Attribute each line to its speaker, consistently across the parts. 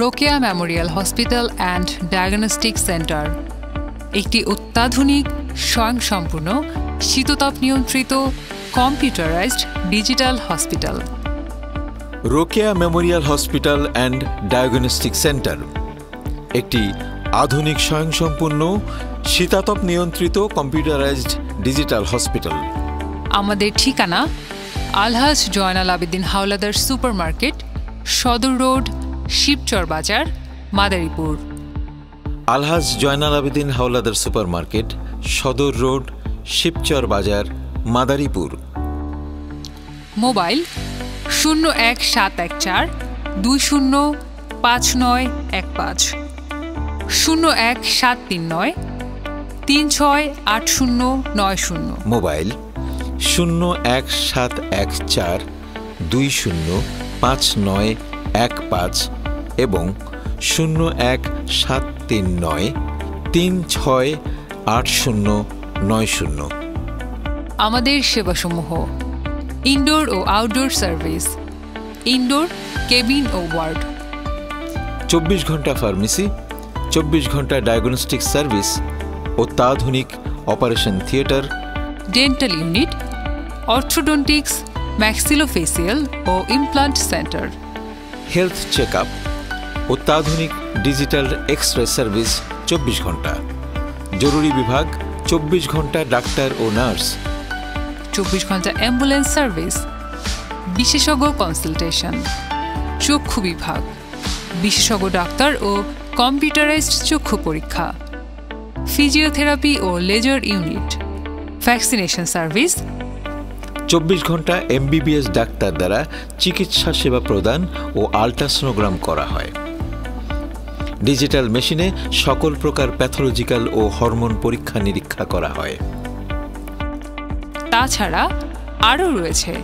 Speaker 1: Rokeya Memorial hospital and diagnostic centre একটি অত্যাধুনিক স্বয়ংসম্পূর্ণ শীততাপ নিয়ন্ত্রিত computerised digital hospital.
Speaker 2: Rokeya Memorial hospital and diagnostic centre একটি আধুনিক স্বয়ংসম্পূর্ণ শীতাতপ নিয়ন্ত্রিত কম্পিউটারাইজড ডিজিটাল হসপিটাল।
Speaker 1: আমাদের ঠিকানা আলহাজ জয়নাল আবেদিন হাওলাদার সুপার মার্কেট, সদর রোড, শিবচর বাজার, মাদারীপুর।
Speaker 2: আলহাজ জয়নাল আবেদিন হাওলাদার সুপার মার্কেট, সদর রোড, শিবচর বাজার, মাদারীপুর।
Speaker 1: মোবাইল 01714 205915, 01739 368090।
Speaker 2: মোবাইল 01714 205915 এবং 01739 368090।
Speaker 1: আমাদের সেবাসমূহ: ইনডোর ও আউটডোর সার্ভিস, ইনডোর কেবিন ও ওয়ার্ড,
Speaker 2: 24 ঘন্টা ফার্মেসি, 24 ঘন্টা ডায়াগনস্টিক সার্ভিস, অত্যাধুনিক operation theatre,
Speaker 1: dental unit, orthodontics, maxillofacial ও implant centre,
Speaker 2: health check up, অত্যাধুনিক ডিজিটাল এক্স-রে সার্ভিস 24 ঘন্টা, জরুরি বিভাগ, 24 ঘন্টা ডাক্তার ও নার্স,
Speaker 1: 24 ঘন্টা অ্যাম্বুলেন্স সার্ভিস, বিশেষজ্ঞ কনসালটেশন, চক্ষু বিভাগ, বিশেষজ্ঞ ডাক্তার ও কম্পিউটারাইজড চক্ষু পরীক্ষা, ফিজিওথেরাপি ও লেজার ইউনিট, ভ্যাকসিনেশন সার্ভিস,
Speaker 2: 24 ঘন্টা এমবিবিএস ডাক্তার দ্বারা চিকিৎসা সেবা প্রদান ও আল্ট্রাসোনোগ্রাম করা হয়। ডিজিটাল মেশিনে সকল প্রকার প্যাথোলজিক্যাল ও হরমোন পরীক্ষা নিরীক্ষা করা হয়।
Speaker 1: তাছাড়া আরও রয়েছে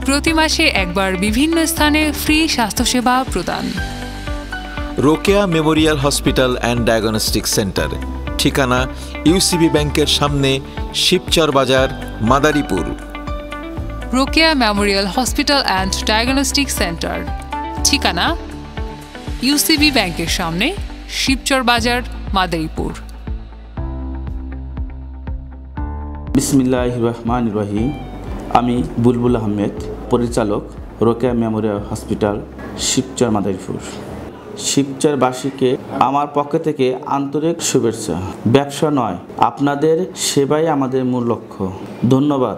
Speaker 1: প্রতি মাসে একবার বিভিন্ন স্থানে ফ্রি স্বাস্থ্যসেবা প্রদান।
Speaker 2: Rokeya Memorial hospital and diagnostic centre, ঠিকানা ইউসিবি ব্যাংকের সামনে, শিবচর বাজার, Madaripur.
Speaker 1: Rokeya Memorial hospital and diagnostic centre, ঠিকানা ইউসিবি ব্যাংকের সামনে, শিবচর বাজার, মাদারীপুর।
Speaker 3: বিসমিল্লাহির রহমানির রহিম। আমি বুলবুল আহমেদ, পরিচালক, রোকেয়া মেমোরিয়াল হসপিটাল, শিবচর, মাদারীপুর। শিবচরবাসীকে আমার পক্ষ থেকে আন্তরিক শুভেচ্ছা। ব্যবসা নয়, আপনাদের সেবাই আমাদের মূল লক্ষ্য। ধন্যবাদ।